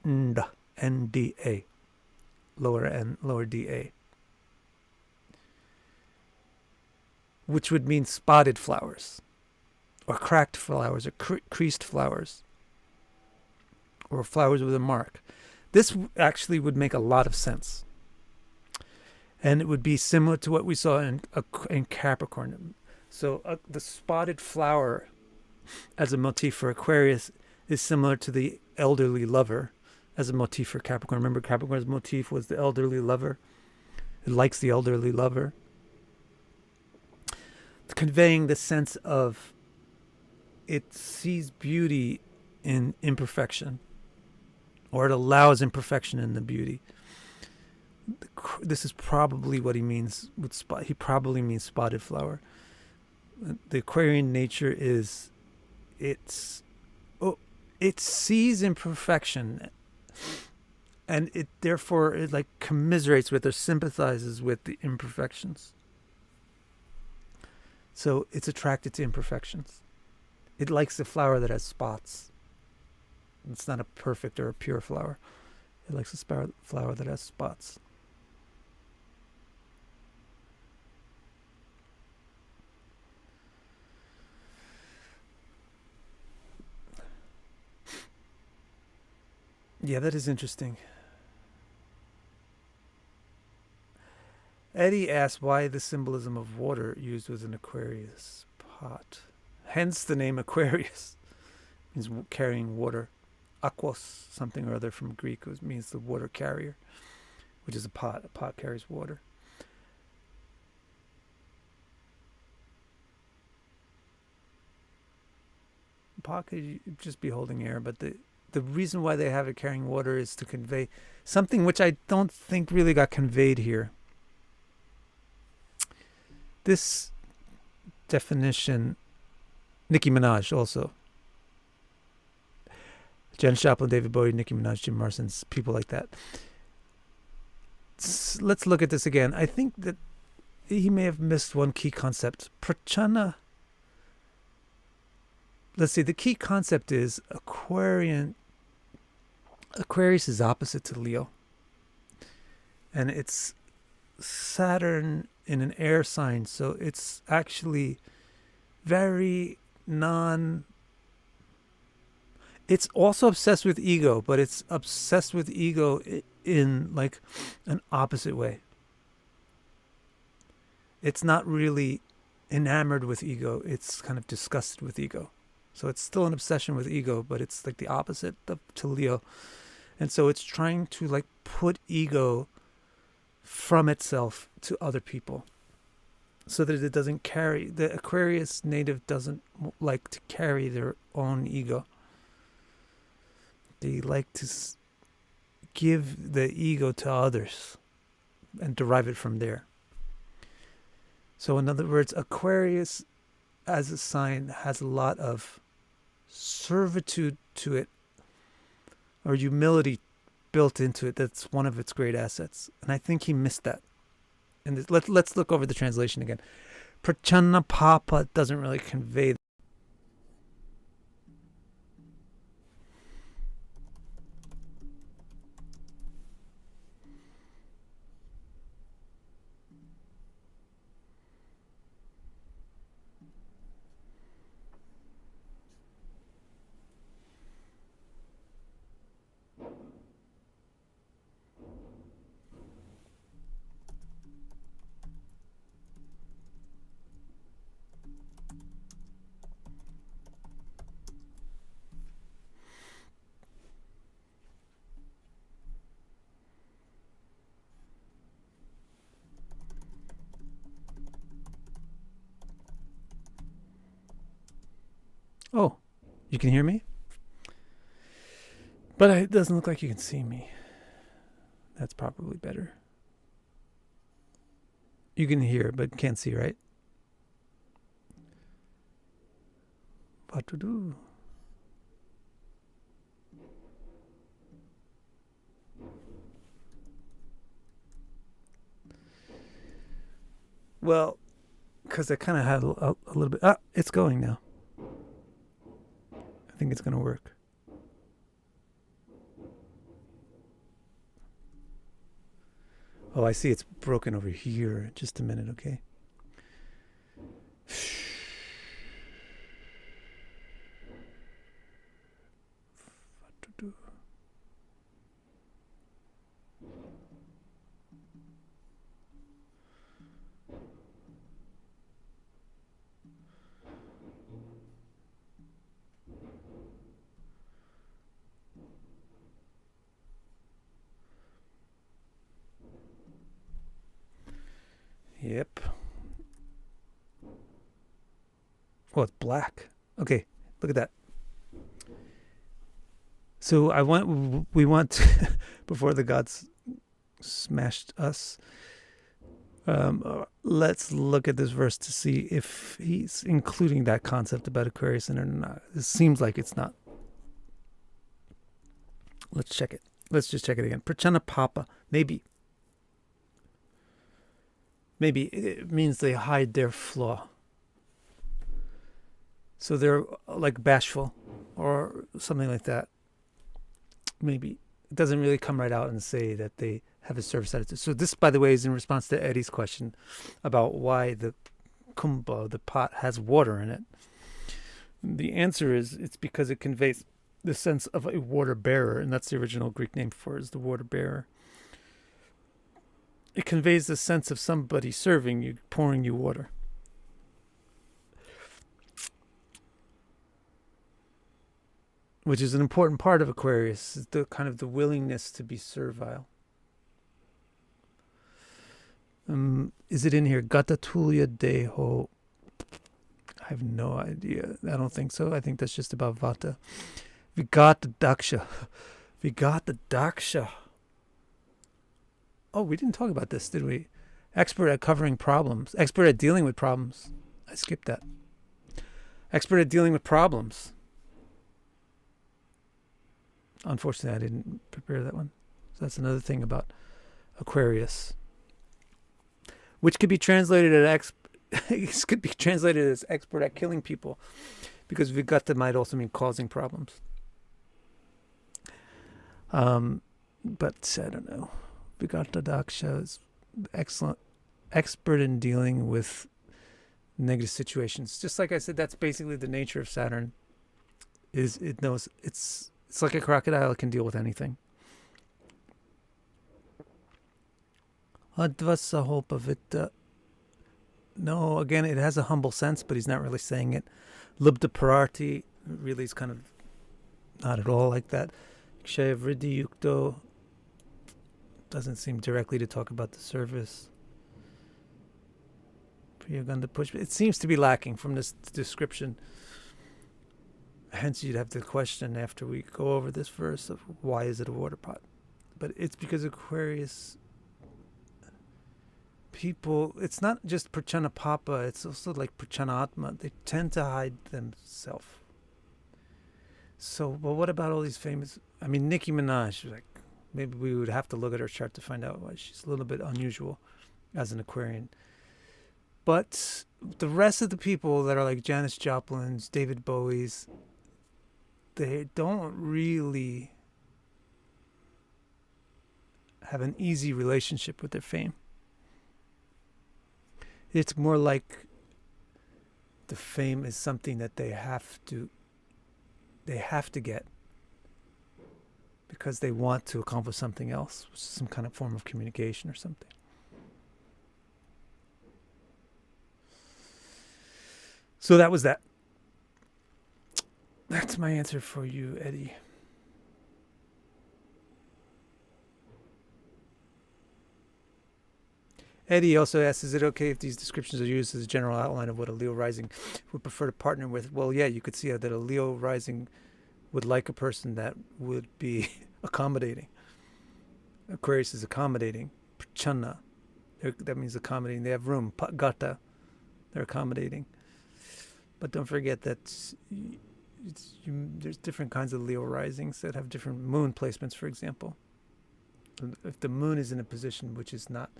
Gandha, lower N, lower Da, which would mean spotted flowers, or cracked flowers, or creased flowers, or flowers with a mark. This actually would make a lot of sense. And it would be similar to what we saw in Capricorn. So the spotted flower as a motif for Aquarius is similar to the elderly lover as a motif for Capricorn. Remember, Capricorn's motif was the elderly lover. It likes the elderly lover. Conveying the sense of it sees beauty in imperfection, or it allows imperfection in the beauty. This is probably what he means with spot. He probably means spotted flower. The Aquarian nature is it sees imperfection, and it therefore it like commiserates with or sympathizes with the imperfections. So it's attracted to imperfections. It likes the flower that has spots. It's not a perfect or a pure flower. It likes a flower that has spots. Yeah, that is interesting. Eddie asked why the symbolism of water used with an Aquarius pot. Hence the name Aquarius. Means carrying water. Aquos, something or other from Greek, means the water carrier, which is a pot. A pot carries water. A pot could just be holding air, but the reason why they have it carrying water is to convey something which I don't think really got conveyed here. This definition, Nicki Minaj also. Janis Joplin, David Bowie, Nicki Minaj, Jim Morrison, people like that. Let's look at this again. I think that he may have missed one key concept. Prachana. Let's see. The key concept is Aquarius is opposite to Leo. And it's Saturn in an air sign. So it's actually very it's also obsessed with ego, but it's obsessed with ego in like an opposite way. It's not really enamored with ego. It's kind of disgusted with ego. So it's still an obsession with ego, but it's like the opposite to Leo. And so it's trying to like put ego from itself to other people so that it doesn't carry. The Aquarius native doesn't like to carry their own ego. They like to give the ego to others and derive it from there. So in other words, Aquarius as a sign has a lot of servitude to it, or humility built into it. That's one of its great assets. And I think he missed that. And let's look over the translation again. Prachana Papa doesn't really convey. Oh, you can hear me? But it doesn't look like you can see me. That's probably better. You can hear, but can't see, right? What to do? Well, because I kind of had a little bit. Ah, it's going now. I think it's going to work. Oh, I see it's broken over here. Just a minute, okay? What to do? Yep. Oh, it's black. Okay, look at that. So we want to, before the gods smashed us, let's look at this verse to see if he's including that concept about Aquarius in it or not. It seems like it's not. Let's check it. Let's just check it again. Prachana Papa. Maybe it means they hide their flaw. So they're like bashful or something like that. Maybe it doesn't really come right out and say that they have a service attitude. So this, by the way, is in response to Eddie's question about why the kumbha, the pot, has water in it. The answer is it's because it conveys the sense of a water bearer, and that's the original Greek name for it, is the water bearer. It conveys the sense of somebody serving you, pouring you water. Which is an important part of Aquarius, is the kind of the willingness to be servile. Is it in here? Gata Tulya Deho. I have no idea. I don't think so. I think that's just about Vata. Vigata Daksha. Vigata Daksha. Oh, we didn't talk about this, did we? Expert at covering problems. Expert at dealing with problems. I skipped that. Expert at dealing with problems. Unfortunately, I didn't prepare that one. So that's another thing about Aquarius, which could be translated as expert at killing people, because Vigata might also mean causing problems. But I don't know. Vigata Daksha is excellent, expert in dealing with negative situations. Just like I said, that's basically the nature of Saturn. It knows it's like a crocodile. It can deal with anything. Advasaholpavita. No, again, it has a humble sense, but he's not really saying it. Lubda Pararti really is kind of not at all like that. Kshaya Vriddhi Yukto doesn't seem directly to talk about the service. Priyaganda Pushpa. It seems to be lacking from this description. Hence, you'd have the question after we go over this verse of why is it a water pot? But it's because Aquarius people, it's not just Prachana Papa, it's also like Prachana Atma. They tend to hide themselves. So, well, what about all these famous, Nicki Minaj, like, maybe we would have to look at her chart to find out why she's a little bit unusual as an Aquarian. But the rest of the people that are like Janis Joplin's, David Bowie's, they don't really have an easy relationship with their fame. It's more like the fame is something that they have to get because they want to accomplish something else, which is some kind of form of communication or something. So that was that. That's my answer for you, Eddie. Eddie also asks, is it okay if these descriptions are used as a general outline of what a Leo rising would prefer to partner with? Well, yeah, you could see that a Leo rising would like a person that would be accommodating. Aquarius is accommodating. Prachana, that means accommodating. They have room. Gata, they're accommodating. But don't forget that there's different kinds of Leo risings that have different moon placements, for example. If the moon is in a position which is not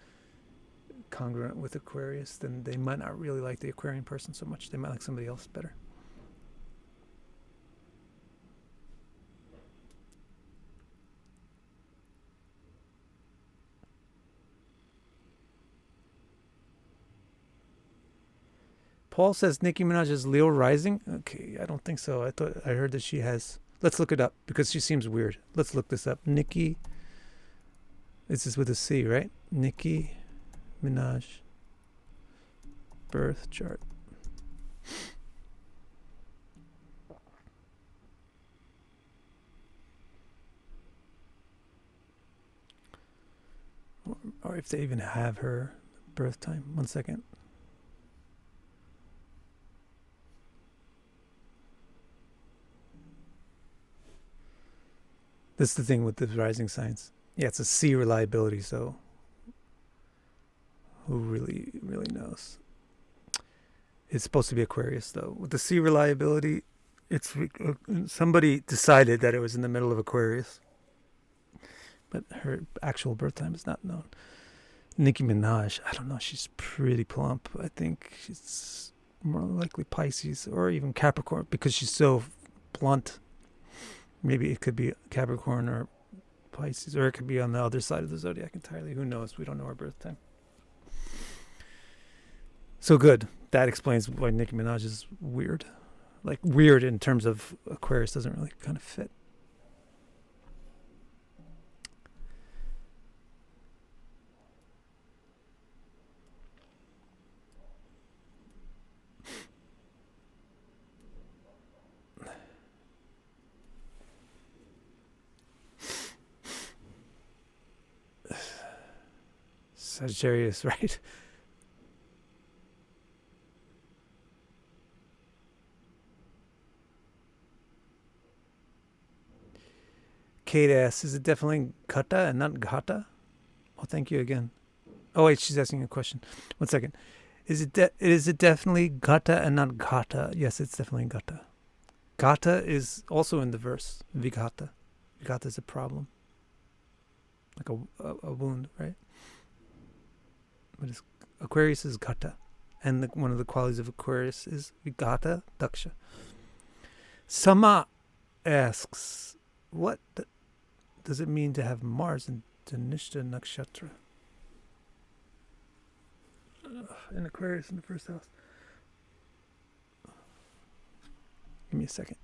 congruent with Aquarius, then they might not really like the Aquarian person so much. They might like somebody else better. Paul says Nicki Minaj is Leo rising. Okay, I don't think so. I heard that she has. Let's look it up because she seems weird. Let's look this up. Nicki. This is with a C, right? Nicki Minaj birth chart. Or if they even have her birth time. 1 second. This is the thing with the rising signs. Yeah, it's a C reliability, so who really knows? It's supposed to be Aquarius, though. With the C reliability, it's somebody decided that it was in the middle of Aquarius. But her actual birth time is not known. Nicki Minaj, I don't know, she's pretty plump. I think she's more likely Pisces or even Capricorn because she's so blunt. Maybe it could be Capricorn or Pisces, or it could be on the other side of the zodiac entirely. Who knows? We don't know her birth time. So good. That explains why Nicki Minaj is weird. Like weird in terms of Aquarius doesn't really kind of fit. Sagittarius, right? Kate asks, is it definitely Kata and not Gata? Oh, thank you again. Oh, wait, she's asking a question. 1 second. Is it definitely Gata and not Gata? Yes, it's definitely Gata. Gata is also in the verse, Vigata. Gata is a problem, like a wound, right? But Aquarius is Gata, and one of the qualities of Aquarius is Vigata Daksha. Sama asks, what does it mean to have Mars in Dhanishta Nakshatra? In Aquarius in the first house. Give me a second.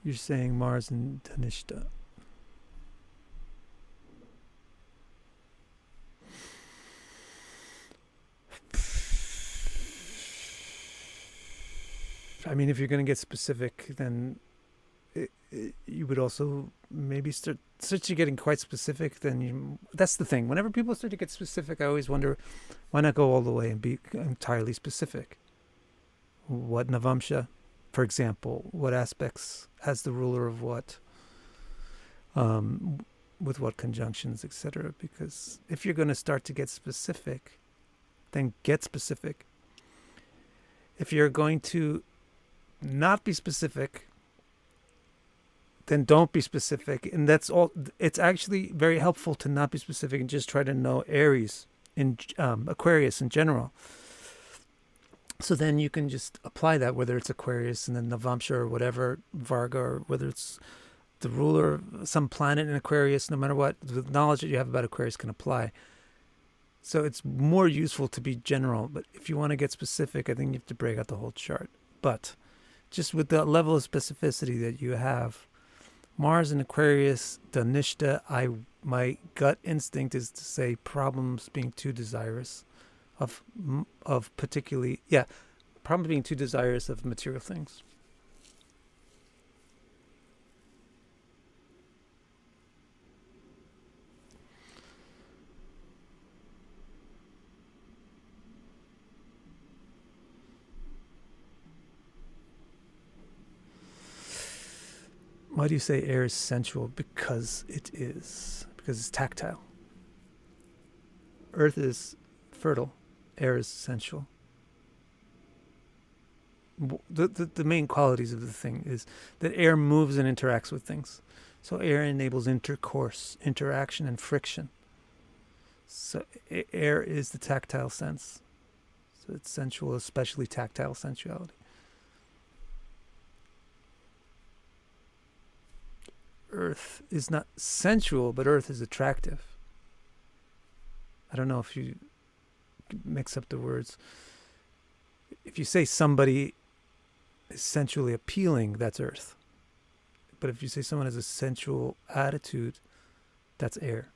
You're saying Mars in Dhanishta. I mean, if you're going to get specific, then you would also maybe start to getting quite specific. Then that's the thing. Whenever people start to get specific, I always wonder, why not go all the way and be entirely specific? What Navamsha, for example, what aspects as the ruler of what, with what conjunctions, etc. Because if you're going to start to get specific, then get specific. If you're going to not be specific, then don't be specific. And that's all. It's actually very helpful to not be specific and just try to know Aries in Aquarius in general. So then you can just apply that, whether it's Aquarius and then Navamsha or whatever, Varga, or whether it's the ruler of some planet in Aquarius, no matter what, the knowledge that you have about Aquarius can apply. So it's more useful to be general. But if you want to get specific, I think you have to break out the whole chart. But just with the level of specificity that you have, Mars in Aquarius, Dhanishta, my gut instinct is to say problems being too desirous of particularly, problems being too desirous of material things. Why do you say air is sensual? Because it is. Because it's tactile. Earth is fertile. Air is sensual. The main qualities of the thing is that air moves and interacts with things. So air enables intercourse, interaction, and friction. So air is the tactile sense. So it's sensual, especially tactile sensuality. Earth is not sensual, but earth is attractive. I don't know if you mix up the words. If you say somebody is sensually appealing, that's earth. But if you say someone has a sensual attitude, that's air.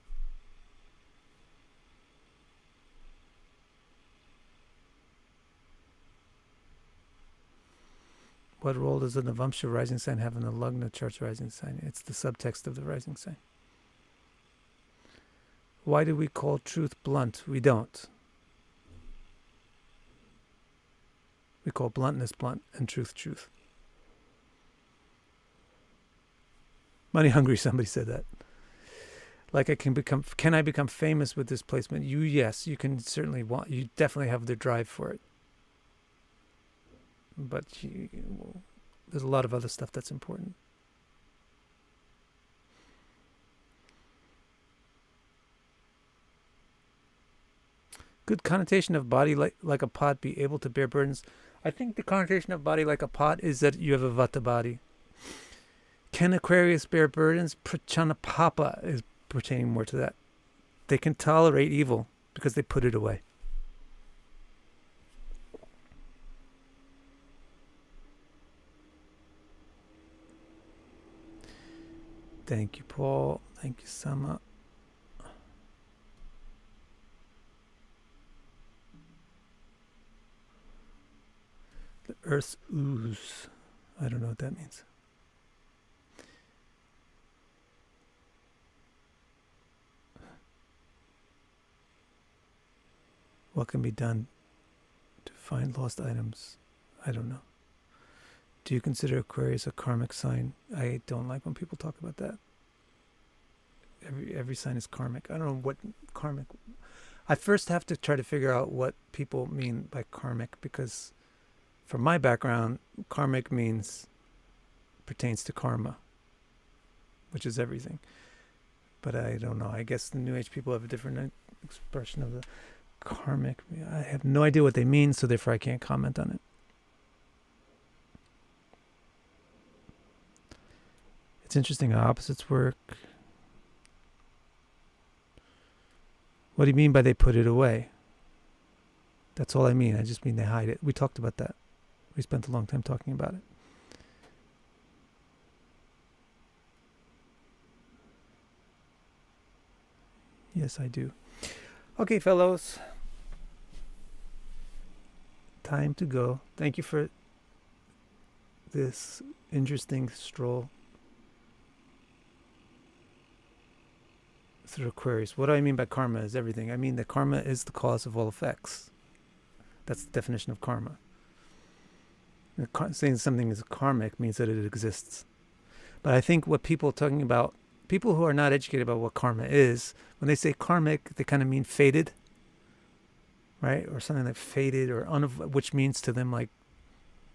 What role does the Navamsha rising sign have in the Lagna chart's rising sign? It's the subtext of the rising sign. Why do we call truth blunt? We don't. We call bluntness blunt and truth truth. Money hungry, somebody said that. Like can I become famous with this placement? Yes, you can certainly you definitely have the drive for it. But there's a lot of other stuff that's important. Good connotation of body like a pot, be able to bear burdens. I think the connotation of body like a pot is that you have a vata body. Can Aquarius bear burdens? Prachanapapa is pertaining more to that. They can tolerate evil because they put it away. Thank you, Paul. Thank you, Sama. The Earth's ooze. I don't know what that means. What can be done to find lost items? I don't know. Do you consider Aquarius a karmic sign? I don't like when people talk about that. Every sign is karmic. I don't know what karmic. I first have to try to figure out what people mean by karmic, because from my background, karmic pertains to karma, which is everything. But I don't know. I guess the New Age people have a different expression of the karmic. I have no idea what they mean, so therefore I can't comment on it. It's interesting how opposites work. What do you mean by they put it away? That's all I mean. I just mean they hide it. We talked about that. We spent a long time talking about it. Yes, I do. Okay, fellows. Time to go. Thank you for this interesting stroll through Aquarius. What do I mean by karma is everything? I mean that karma is the cause of all effects. That's the definition of karma. Saying something is karmic means that it exists. But I think what people are talking about, people who are not educated about what karma is, when they say karmic, they kind of mean fated, right? Or something like fated, or which means to them like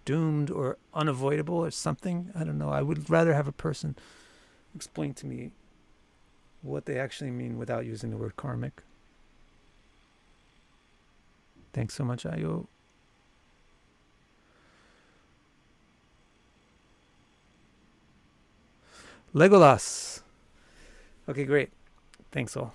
doomed or unavoidable or something. I don't know. I would rather have a person explain to me what they actually mean without using the word karmic. Thanks so much, Ayo. Legolas. Okay, great. Thanks all.